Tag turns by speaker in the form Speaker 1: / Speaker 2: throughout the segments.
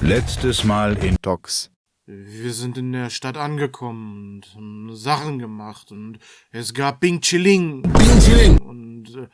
Speaker 1: Letztes Mal in
Speaker 2: Docs.
Speaker 3: Wir sind in der Stadt angekommen und haben Sachen gemacht und es gab Bing Chiling.
Speaker 1: Bing Chiling.
Speaker 3: Und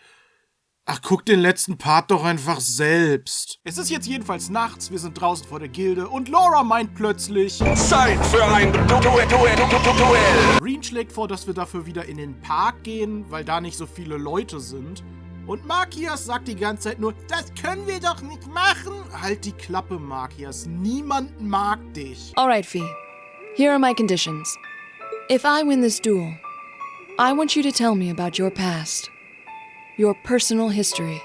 Speaker 3: ach, guck den letzten Part doch einfach selbst. Es ist jetzt jedenfalls nachts, wir sind draußen vor der Gilde und Laura meint plötzlich:
Speaker 4: Zeit für ein Duell.
Speaker 3: Reen schlägt vor, dass wir dafür wieder in den Park gehen, weil da nicht so viele Leute sind. Und Machias sagt die ganze Zeit nur: Das können wir doch nicht machen. Halt die Klappe, Machias. Niemand mag dich.
Speaker 5: Alright, Fee. Here are my conditions. If I win this duel, I want you to tell me about your past. Your personal history.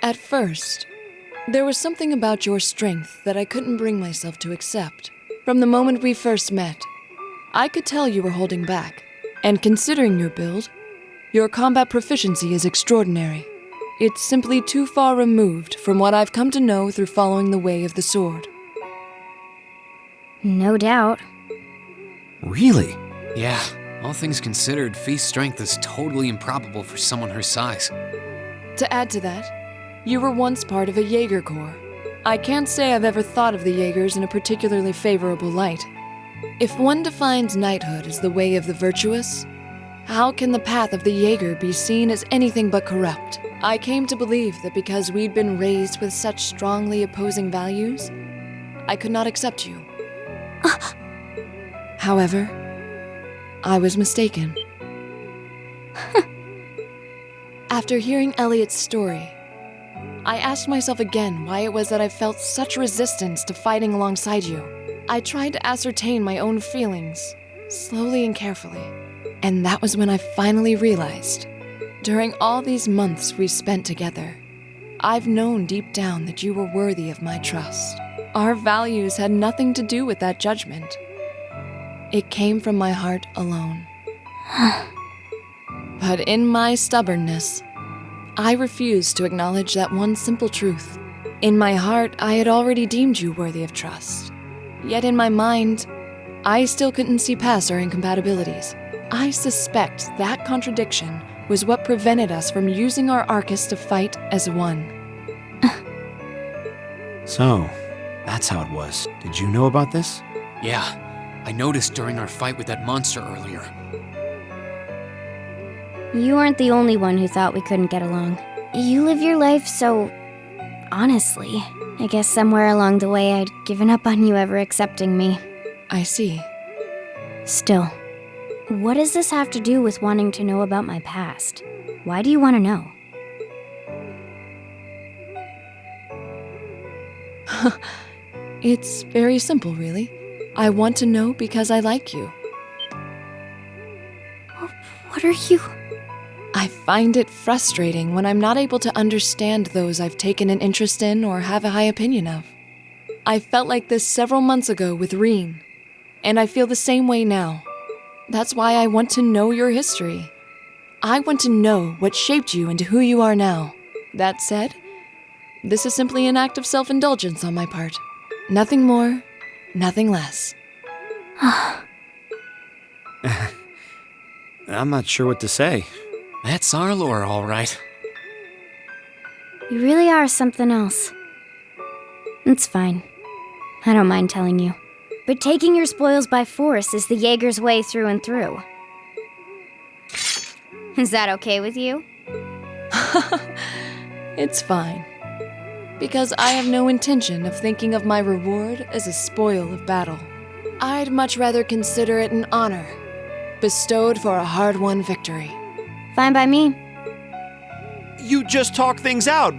Speaker 5: At first, there was something about your strength that I couldn't bring myself to accept. From the moment we first met, I could tell you were holding back. And considering your build, your combat proficiency is extraordinary. It's simply too far removed from what I've come to know through following the way of the sword.
Speaker 6: No doubt.
Speaker 7: Really?
Speaker 8: Yeah, all things considered, Fee's strength is totally improbable for someone her size.
Speaker 5: To add to that, you were once part of a Jaeger Corps. I can't say I've ever thought of the Jaegers in a particularly favorable light. If one defines knighthood as the way of the virtuous, how can the path of the Jaeger be seen as anything but corrupt? I came to believe that because we'd been raised with such strongly opposing values, I could not accept you. However, I was mistaken. After hearing Elliot's story, I asked myself again why it was that I felt such resistance to fighting alongside you. I tried to ascertain my own feelings, slowly and carefully. And that was when I finally realized, during all these months we spent together, I've known deep down that you were worthy of my trust. Our values had nothing to do with that judgment. It came from my heart alone. But in my stubbornness, I refused to acknowledge that one simple truth. In my heart, I had already deemed you worthy of trust. Yet in my mind, I still couldn't see past our incompatibilities. I suspect that contradiction was what prevented us from using our Arcus to fight as one.
Speaker 7: So, that's how it was. Did you know about this?
Speaker 8: Yeah, I noticed during our fight with that monster earlier.
Speaker 6: You weren't the only one who thought we couldn't get along. You live your life so honestly. I guess somewhere along the way I'd given up on you ever accepting me.
Speaker 5: I see.
Speaker 6: Still, what does this have to do with wanting to know about my past? Why do you want to know?
Speaker 5: It's very simple, really. I want to know because I like you.
Speaker 6: What are you?
Speaker 5: I find it frustrating when I'm not able to understand those I've taken an interest in or have a high opinion of. I felt like this several months ago with Reen, and I feel the same way now. That's why I want to know your history. I want to know what shaped you into who you are now. That said, this is simply an act of self-indulgence on my part. Nothing more, nothing less.
Speaker 7: I'm not sure what to say.
Speaker 8: That's our lore, all right.
Speaker 6: You really are something else. It's fine. I don't mind telling you. But taking your spoils by force is the Jaeger's way through and through. Is that okay with you?
Speaker 5: It's fine. Because I have no intention of thinking of my reward as a spoil of battle. I'd much rather consider it an honor, bestowed for a hard-won victory.
Speaker 6: Fine by me.
Speaker 7: You just talk things out.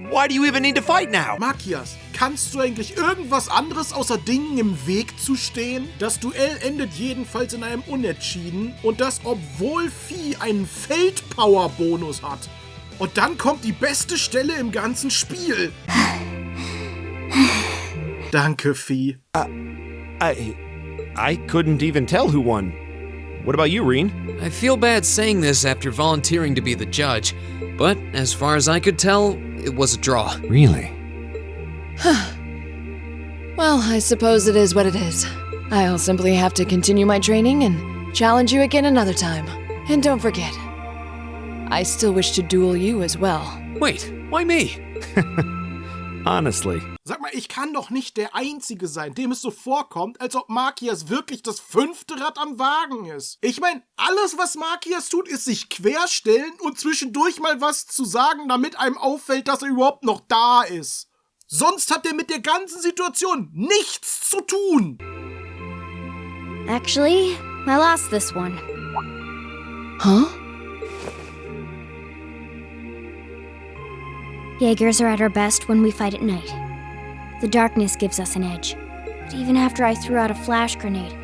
Speaker 7: Why do you even need to fight now?
Speaker 3: Machias, kannst du eigentlich irgendwas anderes außer Dingen im Weg zu stehen? Das Duell endet jedenfalls in einem Unentschieden und das, obwohl Vieh einen Feldpower-Bonus hat. Und dann kommt die beste Stelle im ganzen Spiel. Danke, Vieh.
Speaker 2: I couldn't even tell who won. What about you, Reen?
Speaker 8: I feel bad saying this after volunteering to be the judge, but as far as I could tell, it was a draw.
Speaker 7: Really?
Speaker 5: Well, I suppose it is what it is. I'll simply have to continue my training and challenge you again another time. And don't forget, I still wish to duel you as well.
Speaker 8: Wait, why me?
Speaker 2: Honestly.
Speaker 3: Sag mal, ich kann doch nicht der Einzige sein, dem es so vorkommt, als ob Machias wirklich das 5. Rad am Wagen ist. Ich meine, alles, was Machias tut, ist sich querstellen und zwischendurch mal was zu sagen, damit einem auffällt, dass er überhaupt noch da ist. Sonst hat er mit der ganzen Situation nichts zu tun.
Speaker 6: Actually, I lost this one.
Speaker 5: Huh?
Speaker 6: Jaegers are at our best when we fight at night. The darkness gives us an edge. But even after I threw out a flash grenade,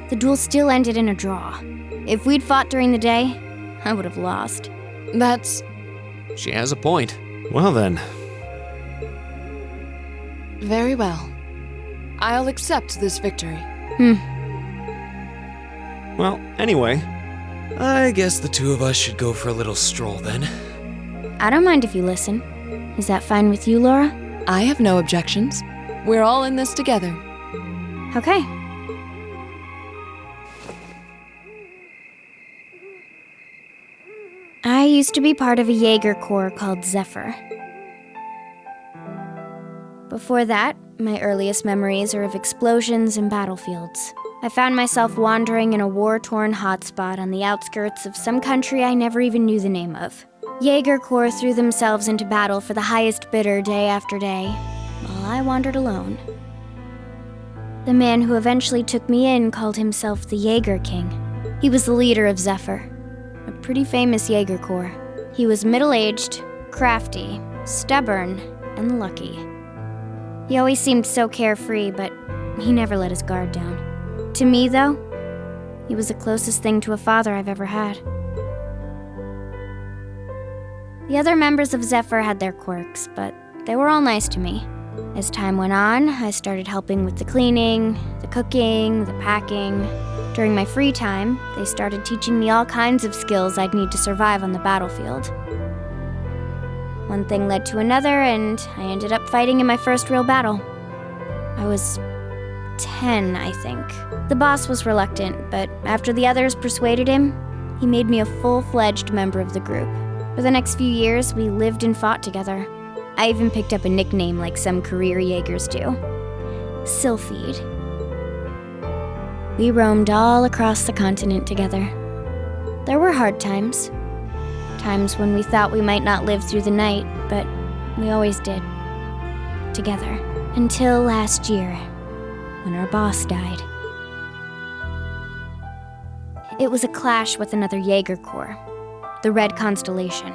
Speaker 6: the duel still ended in a draw. If we'd fought during the day, I would have lost.
Speaker 5: That's...
Speaker 8: She has a point.
Speaker 2: Well then.
Speaker 5: very well. I'll accept this victory.
Speaker 2: Well, anyway.
Speaker 8: I guess the two of us should go for a little stroll then.
Speaker 6: I don't mind if you listen. Is that fine with you, Laura?
Speaker 5: I have no objections. We're all in this together.
Speaker 6: Okay. I used to be part of a Jaeger corps called Zephyr. Before that, my earliest memories are of explosions and battlefields. I found myself wandering in a war-torn hotspot on the outskirts of some country I never even knew the name of. Jaeger corps threw themselves into battle for the highest bidder day after day, while I wandered alone. The man who eventually took me in called himself the Jaeger King. He was the leader of Zephyr, a pretty famous Jaeger corps. He was middle-aged, crafty, stubborn, and lucky. He always seemed so carefree, but he never let his guard down. To me, though, he was the closest thing to a father I've ever had. The other members of Zephyr had their quirks, but they were all nice to me. As time went on, I started helping with the cleaning, the cooking, the packing. During my free time, they started teaching me all kinds of skills I'd need to survive on the battlefield. One thing led to another, and I ended up fighting in my first real battle. I was 10, I think. The boss was reluctant, but after the others persuaded him, he made me a full-fledged member of the group. For the next few years, we lived and fought together. I even picked up a nickname like some career Jaegers do. Sylphide. We roamed all across the continent together. There were hard times. Times when we thought we might not live through the night, but we always did. Together. Until last year, when our boss died. It was a clash with another Jaeger corps, the Red Constellation.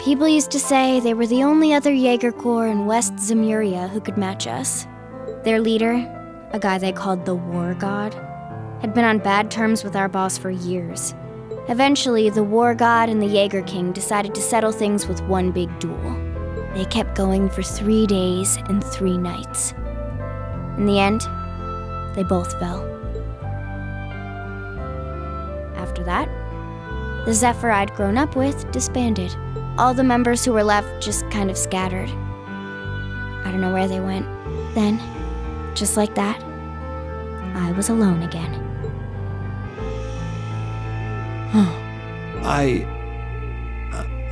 Speaker 6: People used to say they were the only other Jaeger corps in West Zemuria who could match us. Their leader, a guy they called the War God, had been on bad terms with our boss for years. Eventually, the War God and the Jaeger King decided to settle things with one big duel. They kept going for 3 days and 3 nights. In the end, they both fell. After that, the Zephyr I'd grown up with disbanded. All the members who were left just kind of scattered. I don't know where they went. Then, just like that, I was alone again.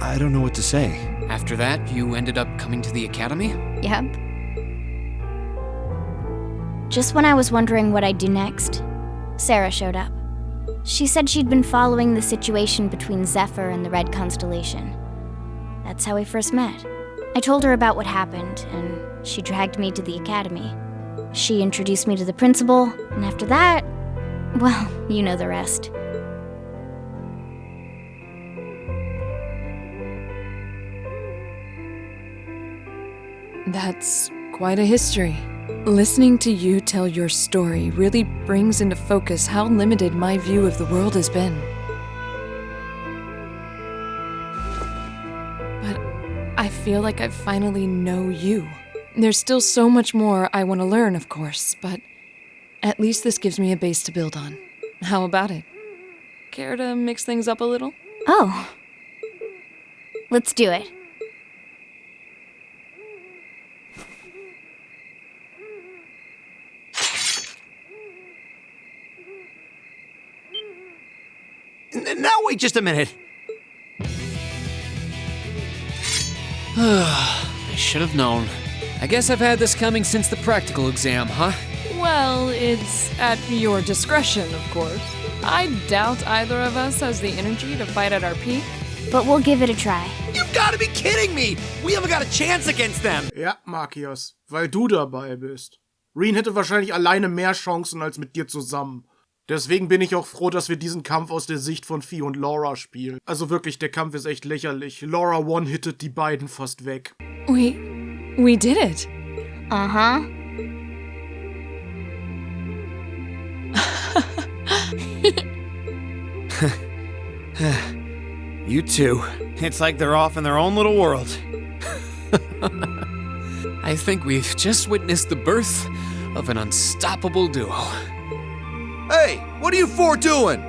Speaker 2: I don't know what to say.
Speaker 9: After that, you ended up coming to the academy?
Speaker 6: Yep. Just when I was wondering what I'd do next, Sarah showed up. She said she'd been following the situation between Zephyr and the Red Constellation. That's how we first met. I told her about what happened, and she dragged me to the academy. She introduced me to the principal, and after that, well, you know the rest.
Speaker 5: That's quite a history. Listening to you tell your story really brings into focus how limited my view of the world has been. But I feel like I finally know you. There's still so much more I want to learn, of course, but at least this gives me a base to build on. How about it? Care to mix things up a little?
Speaker 6: Oh. Let's do it.
Speaker 7: Now wait just a minute.
Speaker 9: I should have known.
Speaker 8: I guess I've had this coming since the practical exam, huh?
Speaker 5: Well, it's at your discretion, of course. I doubt either of us has the energy to fight at our peak.
Speaker 6: But we'll give it a try.
Speaker 7: You've got to be kidding me! We haven't got a chance against them!
Speaker 3: Ja, Machias, weil du dabei bist. Reen hätte wahrscheinlich alleine mehr Chancen als mit dir zusammen. Deswegen bin ich auch froh, dass wir diesen Kampf aus der Sicht von Fee und Laura spielen. Also wirklich, der Kampf ist echt lächerlich. Laura one-hittet die beiden fast weg.
Speaker 5: We did it.
Speaker 6: Uh-huh.
Speaker 7: You two. It's like they're off in their own little world.
Speaker 8: I think we've just witnessed the birth of an unstoppable duo.
Speaker 7: Hey, what are you four doing?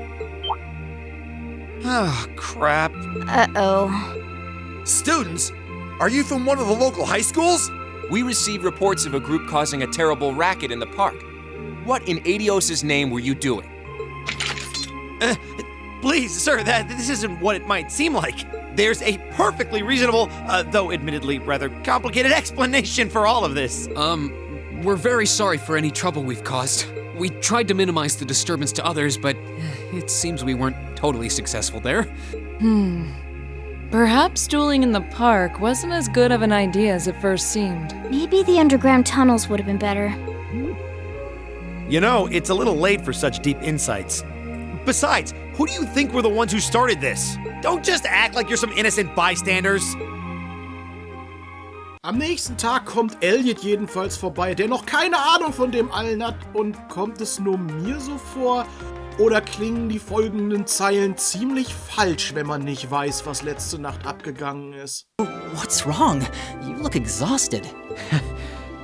Speaker 7: Oh, crap.
Speaker 6: Uh-oh.
Speaker 7: Students, are you from one of the local high schools?
Speaker 10: We received reports of a group causing a terrible racket in the park. What in Adios' name were you doing?
Speaker 7: Please, sir, this isn't what it might seem like. There's a perfectly reasonable, though admittedly rather complicated explanation for all of this.
Speaker 8: We're very sorry for any trouble we've caused. We tried to minimize the disturbance to others, but it seems we weren't totally successful there.
Speaker 5: Perhaps dueling in the park wasn't as good of an idea as it first seemed.
Speaker 6: Maybe the underground tunnels would have been better.
Speaker 7: You know, it's a little late for such deep insights. Besides, who do you think were the ones who started this? Don't just act like you're some innocent bystanders.
Speaker 3: Am nächsten Tag kommt Elliot jedenfalls vorbei, der noch keine Ahnung von dem allen hat. Und kommt es nur mir so vor? Oder klingen die folgenden Zeilen ziemlich falsch, wenn man nicht weiß, was letzte Nacht abgegangen ist?
Speaker 11: What's wrong? You look exhausted.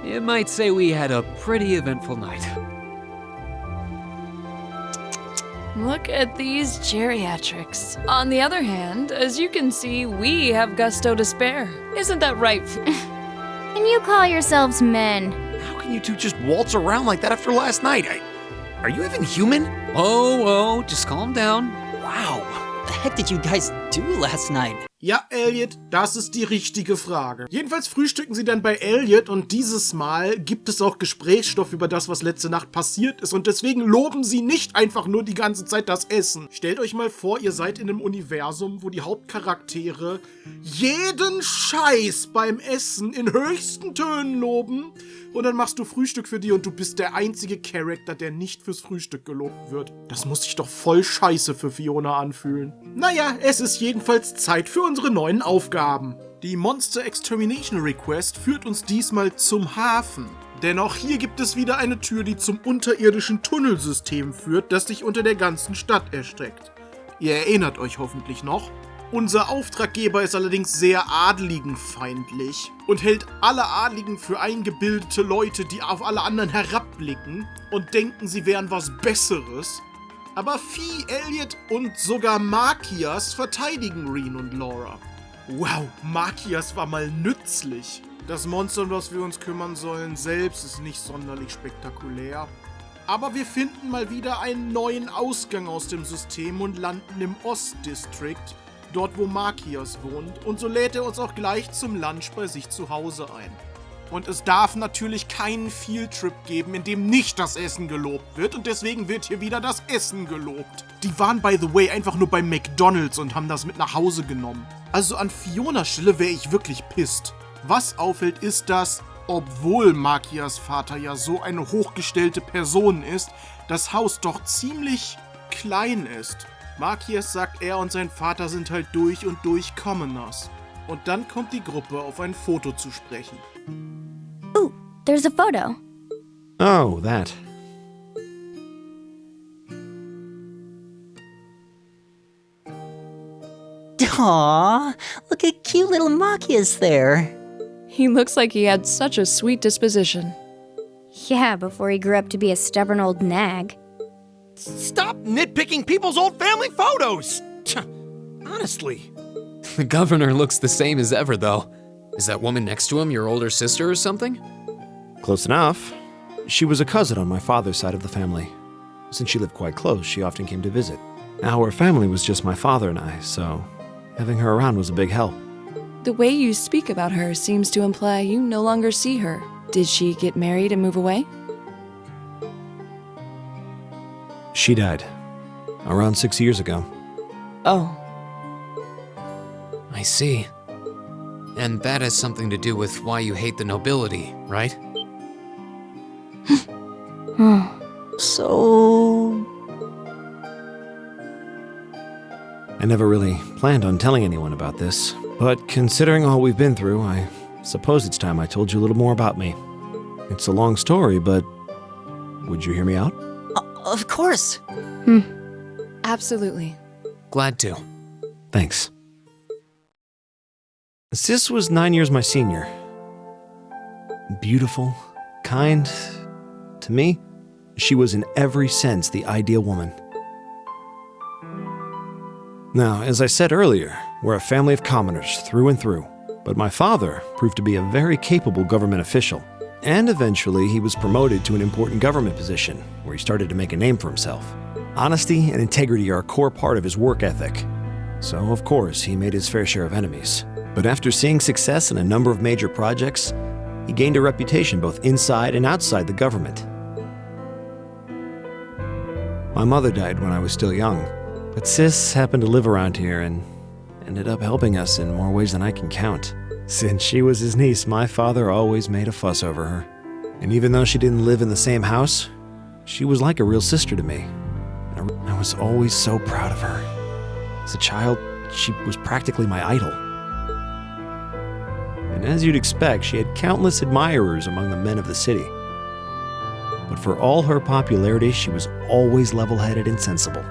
Speaker 8: You might say we had a pretty eventful night.
Speaker 5: Look at these geriatrics. On the other hand, as you can see, we have gusto to spare. Isn't that right?
Speaker 6: And you call yourselves men?
Speaker 7: How can you two just waltz around like that after last night? Are you even human?
Speaker 8: Oh, just calm down.
Speaker 11: Wow, what the heck did you guys do last night?
Speaker 3: Ja, Elliot, das ist die richtige Frage. Jedenfalls frühstücken sie dann bei Elliot und dieses Mal gibt es auch Gesprächsstoff über das, was letzte Nacht passiert ist und deswegen loben sie nicht einfach nur die ganze Zeit das Essen. Stellt euch mal vor, ihr seid in einem Universum, wo die Hauptcharaktere jeden Scheiß beim Essen in höchsten Tönen loben und dann machst du Frühstück für die und du bist der einzige Charakter, der nicht fürs Frühstück gelobt wird. Das muss sich doch voll scheiße für Fiona anfühlen. Naja, es ist jedenfalls Zeit für unsere neuen Aufgaben. Die Monster Extermination Request führt uns diesmal zum Hafen. Denn auch hier gibt es wieder eine Tür, die zum unterirdischen Tunnelsystem führt, das sich unter der ganzen Stadt erstreckt. Ihr erinnert euch hoffentlich noch. Unser Auftraggeber ist allerdings sehr adeligenfeindlich und hält alle Adligen für eingebildete Leute, die auf alle anderen herabblicken und denken, sie wären was Besseres. Aber Fee, Elliot und sogar Machias verteidigen Reen und Laura. Wow, Machias war mal nützlich. Das Monster, um das wir uns kümmern sollen, selbst ist nicht sonderlich spektakulär. Aber wir finden mal wieder einen neuen Ausgang aus dem System und landen im Ostdistrikt, dort wo Machias wohnt. Und so lädt er uns auch gleich zum Lunch bei sich zu Hause ein. Und es darf natürlich keinen Fieldtrip geben, in dem nicht das Essen gelobt wird. Und deswegen wird hier wieder das Essen gelobt. Die waren, by the way, einfach nur bei McDonald's und haben das mit nach Hause genommen. Also an Fionas Stelle wäre ich wirklich pisst. Was auffällt, ist, dass, obwohl Machias Vater ja so eine hochgestellte Person ist, das Haus doch ziemlich klein ist. Machias sagt, er und sein Vater sind halt durch und durch Commoners. Und dann kommt die Gruppe auf ein Foto zu sprechen.
Speaker 6: Ooh, there's a photo.
Speaker 2: Oh, that.
Speaker 11: Aww, look at cute little Machias there.
Speaker 5: He looks like he had such a sweet disposition.
Speaker 6: Yeah, before he grew up to be a stubborn old nag.
Speaker 7: Stop nitpicking people's old family photos! Honestly.
Speaker 8: The governor looks the same as ever, though. Is that woman next to him your older sister or something?
Speaker 2: Close enough. She was a cousin on my father's side of the family. Since she lived quite close, she often came to visit. Our family was just my father and I, so having her around was a big help.
Speaker 5: The way you speak about her seems to imply you no longer see her. Did she get married and move away?
Speaker 2: She died around 6 years ago.
Speaker 5: Oh.
Speaker 8: I see. And that has something to do with why you hate the nobility, right?
Speaker 11: So...
Speaker 2: I never really planned on telling anyone about this, but considering all we've been through, I suppose it's time I told you a little more about me. It's a long story, but would you hear me out?
Speaker 11: Of course.
Speaker 5: Absolutely.
Speaker 8: Glad to.
Speaker 2: Thanks. Sis was 9 years my senior. Beautiful, kind. To me, she was in every sense the ideal woman. Now, as I said earlier, we're a family of commoners through and through, but my father proved to be a very capable government official, and eventually he was promoted to an important government position where he started to make a name for himself. Honesty and integrity are a core part of his work ethic, so of course he made his fair share of enemies. But after seeing success in a number of major projects, he gained a reputation both inside and outside the government. My mother died when I was still young, but Sis happened to live around here and ended up helping us in more ways than I can count. Since she was his niece, my father always made a fuss over her. And even though she didn't live in the same house, she was like a real sister to me. And I was always so proud of her. As a child, she was practically my idol. And as you'd expect, she had countless admirers among the men of the city. But for all her popularity, she was always level-headed and sensible.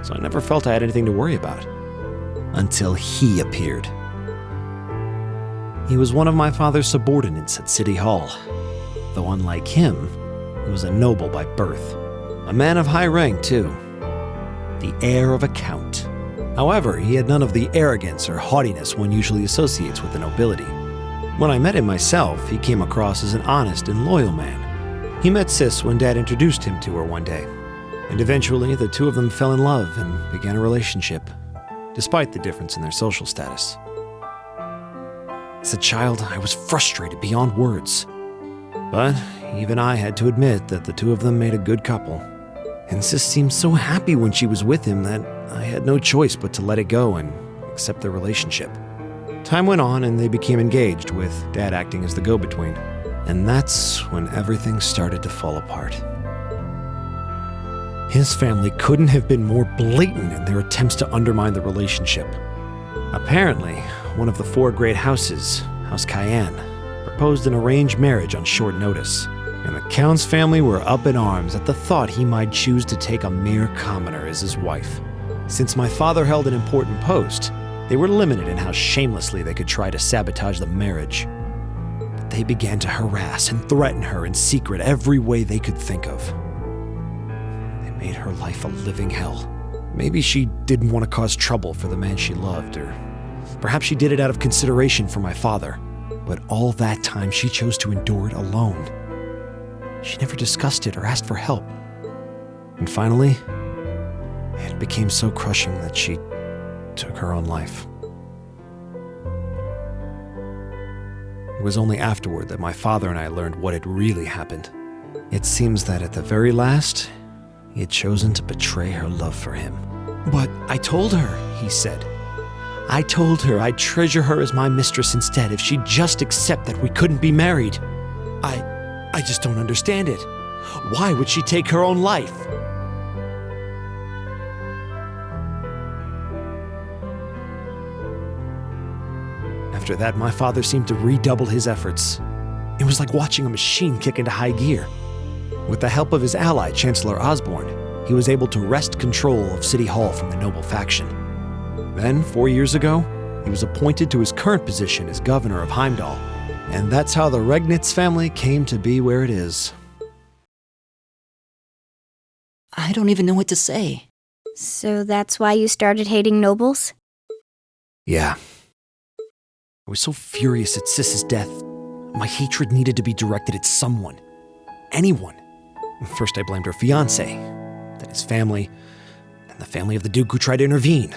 Speaker 2: So I never felt I had anything to worry about. Until he appeared. He was one of my father's subordinates at City Hall. Though unlike him, he was a noble by birth. A man of high rank, too. The heir of a count. However, he had none of the arrogance or haughtiness one usually associates with the nobility. When I met him myself, he came across as an honest and loyal man. He met Sis when Dad introduced him to her one day, and eventually the two of them fell in love and began a relationship, despite the difference in their social status. As a child, I was frustrated beyond words, but even I had to admit that the two of them made a good couple. And Sis seemed so happy when she was with him that I had no choice but to let it go and accept their relationship. Time went on and they became engaged, with Dad acting as the go-between. And that's when everything started to fall apart. His family couldn't have been more blatant in their attempts to undermine the relationship. Apparently, one of the four great houses, House Cayenne, proposed an arranged marriage on short notice. And the Count's family were up in arms at the thought he might choose to take a mere commoner as his wife. Since my father held an important post, they were limited in how shamelessly they could try to sabotage the marriage. But they began to harass and threaten her in secret every way they could think of. They made her life a living hell. Maybe she didn't want to cause trouble for the man she loved, or perhaps she did it out of consideration for my father. But all that time she chose to endure it alone. She never discussed it or asked for help. And finally, it became so crushing that she took her own life. It was only afterward that my father and I learned what had really happened. It seems that at the very last, he had chosen to betray her love for him. "But I told her," he said. "I told her I'd treasure her as my mistress instead if she'd just accept that we couldn't be married. I just don't understand it. Why would she take her own life?" After that, my father seemed to redouble his efforts. It was like watching a machine kick into high gear. With the help of his ally, Chancellor Osborne, he was able to wrest control of City Hall from the noble faction. Then, 4 years ago, he was appointed to his current position as governor of Heimdallr. And that's how the Regnitz family came to be where it is.
Speaker 11: I don't even know what to say.
Speaker 6: So that's why you started hating nobles?
Speaker 2: Yeah. I was so furious at Sis's death. My hatred needed to be directed at someone. Anyone. First I blamed her fiancé, then his family, then the family of the Duke who tried to intervene.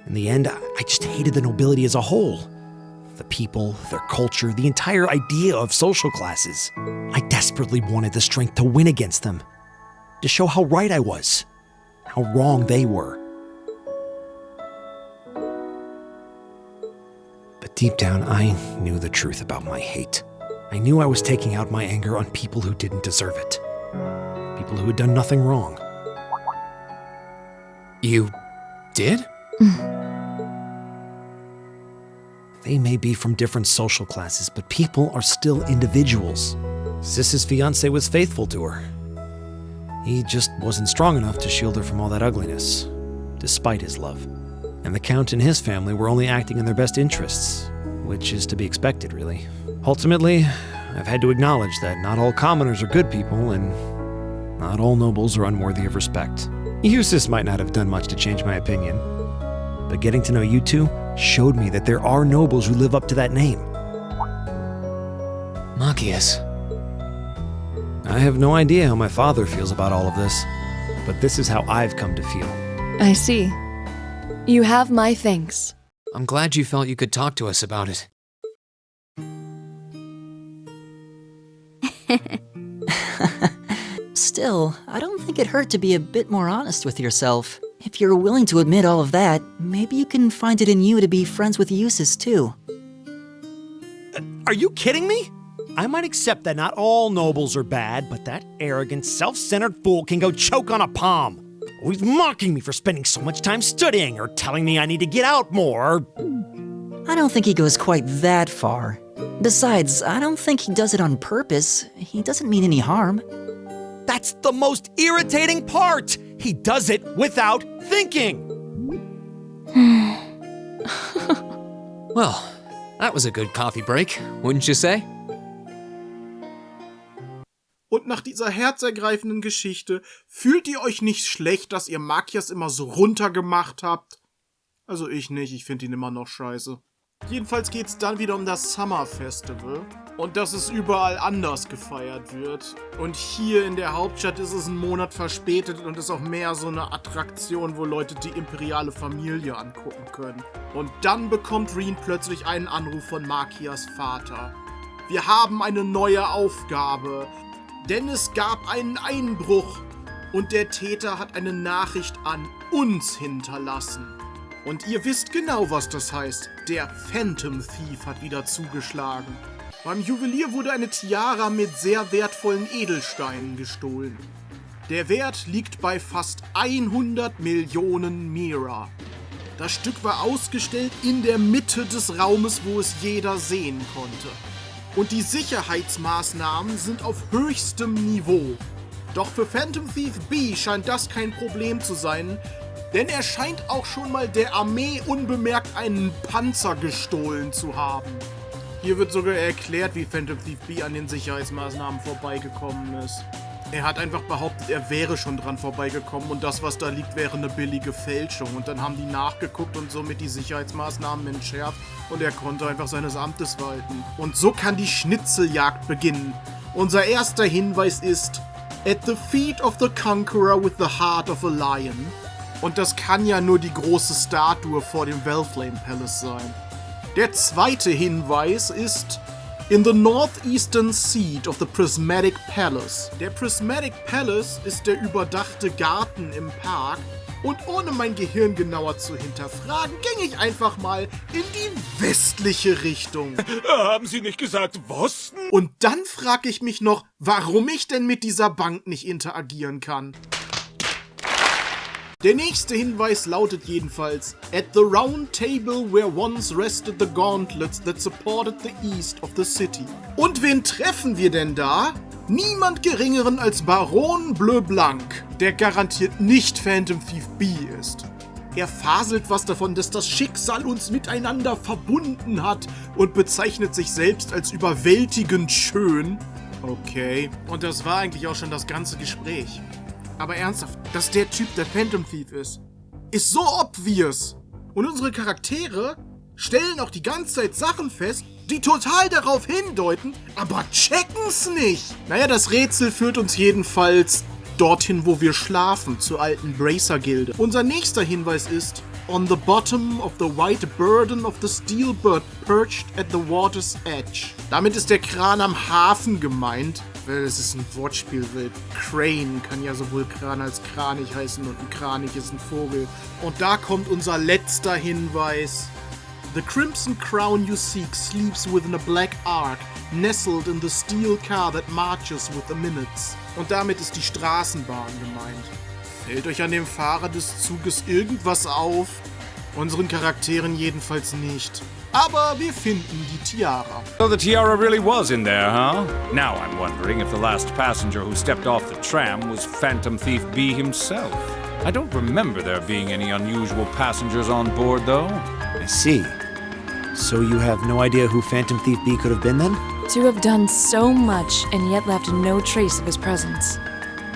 Speaker 2: In the end, I just hated the nobility as a whole. the people, their culture, the entire idea of social classes. I desperately wanted the strength to win against them, to show how right I was, how wrong they were. But deep down, I knew the truth about my hate. I knew I was taking out my anger on people who didn't deserve it. People who had done nothing wrong.
Speaker 8: You did?
Speaker 2: They may be from different social classes, but people are still individuals. Sis's fiancé was faithful to her. He just wasn't strong enough to shield her from all that ugliness, despite his love. And the Count and his family were only acting in their best interests, which is to be expected, really. Ultimately, I've had to acknowledge that not all commoners are good people, and not all nobles are unworthy of respect. Eustace might not have done much to change my opinion, but getting to know you two showed me that there are nobles who live up to that name.
Speaker 8: Machias.
Speaker 2: I have no idea how my father feels about all of this, but this is how I've come to feel.
Speaker 5: I see. You have my thanks.
Speaker 8: I'm glad you felt you could talk to us about it.
Speaker 11: Still, I don't think it hurt to be a bit more honest with yourself. If you're willing to admit all of that, maybe you can find it in you to be friends with Eustace too.
Speaker 2: Are you kidding me? I might accept that not all nobles are bad, but that arrogant, self-centered fool can go choke on a palm. Always mocking me for spending so much time studying, or telling me I need to get out more.
Speaker 11: I don't think he goes quite that far. Besides, I don't think he does it on purpose. He doesn't mean any harm.
Speaker 2: That's the most irritating part! He does it without thinking!
Speaker 8: Well, that was a good coffee break, wouldn't you say?
Speaker 3: Und nach dieser herzergreifenden Geschichte fühlt ihr euch nicht schlecht, dass ihr Machias immer so runtergemacht habt? Also ich nicht, ich finde ihn immer noch scheiße. Jedenfalls geht's dann wieder um das Summer Festival und dass es überall anders gefeiert wird. Und hier in der Hauptstadt ist es einen Monat verspätet und ist auch mehr so eine Attraktion, wo Leute die imperiale Familie angucken können. Und dann bekommt Reen plötzlich einen Anruf von Machias Vater. Wir haben eine neue Aufgabe, denn es gab einen Einbruch und der Täter hat eine Nachricht an uns hinterlassen. Und ihr wisst genau, was das heißt. Der Phantom Thief hat wieder zugeschlagen. Beim Juwelier wurde eine Tiara mit sehr wertvollen Edelsteinen gestohlen. Der Wert liegt bei fast 100 Millionen Mira. Das Stück war ausgestellt in der Mitte des Raumes, wo es jeder sehen konnte. Und die Sicherheitsmaßnahmen sind auf höchstem Niveau. Doch für Phantom Thief B scheint das kein Problem zu sein, denn er scheint auch schon mal der Armee unbemerkt einen Panzer gestohlen zu haben. Hier wird sogar erklärt, wie Phantom Thief B an den Sicherheitsmaßnahmen vorbeigekommen ist. Er hat einfach behauptet, er wäre schon dran vorbeigekommen und das, was da liegt, wäre eine billige Fälschung. Und dann haben die nachgeguckt und somit die Sicherheitsmaßnahmen entschärft und er konnte einfach seines Amtes walten. Und so kann die Schnitzeljagd beginnen. Unser erster Hinweis ist: At the feet of the conqueror with the heart of a lion. Und das kann ja nur die große Statue vor dem Valflame Palace sein. Der zweite Hinweis ist: In the northeastern seat of the Prismatic Palace. Der Prismatic Palace ist der überdachte Garten im Park. Und ohne mein Gehirn genauer zu hinterfragen, ging ich einfach mal in die westliche Richtung.
Speaker 1: Haben Sie nicht gesagt Osten?
Speaker 3: Und dann frage ich mich noch, warum ich denn mit dieser Bank nicht interagieren kann. Der nächste Hinweis lautet jedenfalls: At the round table where once rested the gauntlets that supported the east of the city. Und wen treffen wir denn da? Niemand geringeren als Baron Bleu Blanc, der garantiert nicht Phantom Thief B ist. Er faselt was davon, dass das Schicksal uns miteinander verbunden hat und bezeichnet sich selbst als überwältigend schön. Okay, und das war eigentlich auch schon das ganze Gespräch. Aber ernsthaft, dass der Typ der Phantom Thief ist so obvious. Und unsere Charaktere stellen auch die ganze Zeit Sachen fest, die total darauf hindeuten, aber checken's nicht. Naja, das Rätsel führt uns jedenfalls dorthin, wo wir schlafen, zur alten Bracer-Gilde. Unser nächster Hinweis ist: On the bottom of the white burden of the steel bird perched at the water's edge. Damit ist der Kran am Hafen gemeint, weil es ist ein Wortspiel, weil Crane kann ja sowohl Kran als Kranich heißen und ein Kranich ist ein Vogel. Und da kommt unser letzter Hinweis. The crimson crown you seek sleeps within a black arc, nestled in the steel car that marches with the minutes. Und damit ist die Straßenbahn gemeint. Fällt euch an dem Fahrer des Zuges irgendwas auf? Unseren Charakteren jedenfalls nicht. Aber wir finden die Tiara.
Speaker 1: So the tiara really was in there, huh? Now I'm wondering if the last passenger who stepped off the tram was Phantom Thief B himself. I don't remember there being any unusual passengers on board, though.
Speaker 2: I see. So you have no idea who Phantom Thief B could have been then?
Speaker 5: To have done so much and yet left no trace of his presence.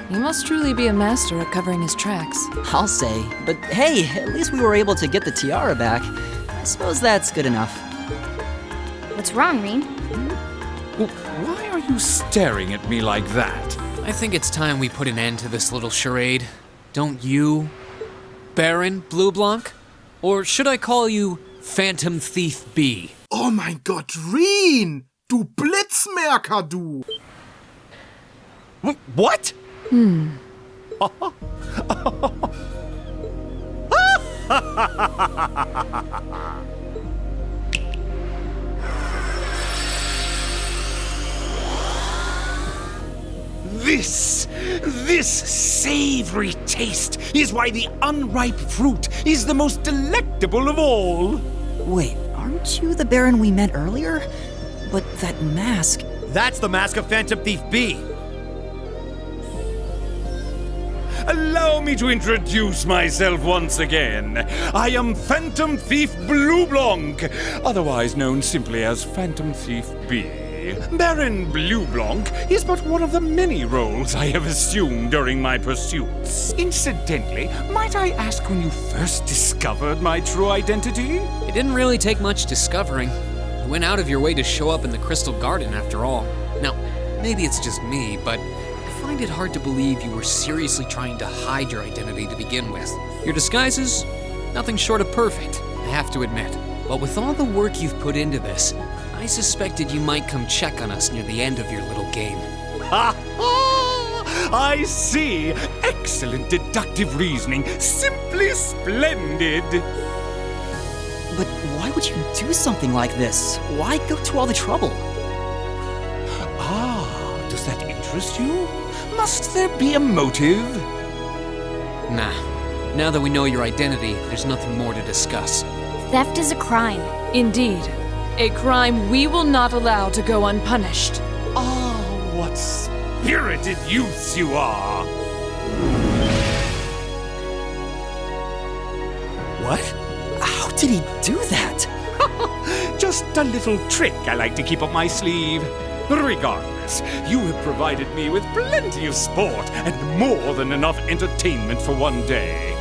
Speaker 5: He must truly be a master at covering his tracks.
Speaker 11: I'll say. But hey, at least we were able to get the tiara back. I suppose that's good enough.
Speaker 6: What's wrong, Reen?
Speaker 1: Well, why are you staring at me like that?
Speaker 8: I think it's time we put an end to this little charade. Don't you, Baron Blue Blanc? Or should I call you Phantom Thief B?
Speaker 3: Oh mein Gott, Reen! Du Blitzmerker, du!
Speaker 7: What?
Speaker 1: This savory taste is why the unripe fruit is the most delectable of all.
Speaker 11: Wait, aren't you the Baron we met earlier? But that mask...
Speaker 7: That's the mask of Phantom Thief B.
Speaker 1: Allow me to introduce myself once again. I am Phantom Thief Blue Blanc, otherwise known simply as Phantom Thief B. Baron Blue Blanc is but one of the many roles I have assumed during my pursuits. Incidentally, might I ask when you first discovered my true identity?
Speaker 8: It didn't really take much discovering. You went out of your way to show up in the Crystal Garden after all. Now, maybe it's just me, but I find it hard to believe you were seriously trying to hide your identity to begin with. Your disguises, nothing short of perfect, I have to admit. But with all the work you've put into this, I suspected you might come check on us near the end of your little game.
Speaker 1: Ha ha! I see. Excellent deductive reasoning. Simply splendid.
Speaker 11: But why would you do something like this? Why go to all the trouble?
Speaker 1: Ah, does that interest you? Must there be a motive?
Speaker 8: Nah. Now that we know your identity, there's nothing more to discuss.
Speaker 6: Theft is a crime.
Speaker 5: Indeed. A crime we will not allow to go unpunished.
Speaker 1: Ah, what spirited youths you are!
Speaker 11: What? How did he do that?
Speaker 1: Just a little trick I like to keep up my sleeve. Regardless, you have provided me with plenty of sport and more than enough entertainment for one day.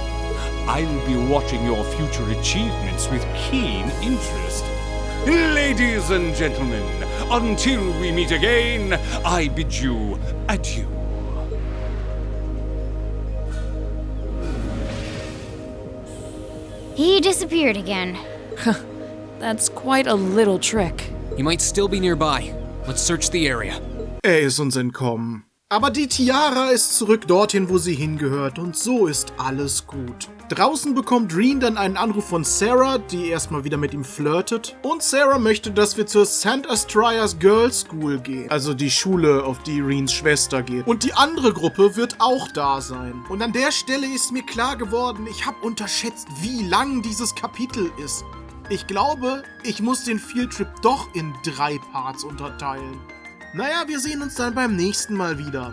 Speaker 1: I'll be watching your future achievements with keen interest. Ladies and gentlemen, until we meet again, I bid you adieu.
Speaker 6: He disappeared again.
Speaker 5: That's quite a little trick.
Speaker 8: He might still be nearby. Let's search the area.
Speaker 3: Ist uns entkommen. Aber die Tiara ist zurück dorthin, wo sie hingehört und so ist alles gut. Draußen bekommt Reen dann einen Anruf von Sarah, die erstmal wieder mit ihm flirtet. Und Sarah möchte, dass wir zur St. Astrias Girls School gehen. Also die Schule, auf die Reens Schwester geht. Und die andere Gruppe wird auch da sein. Und an der Stelle ist mir klar geworden, ich habe unterschätzt, wie lang dieses Kapitel ist. Ich glaube, ich muss den Fieldtrip doch in 3 Parts unterteilen. Naja, wir sehen uns dann beim nächsten Mal wieder.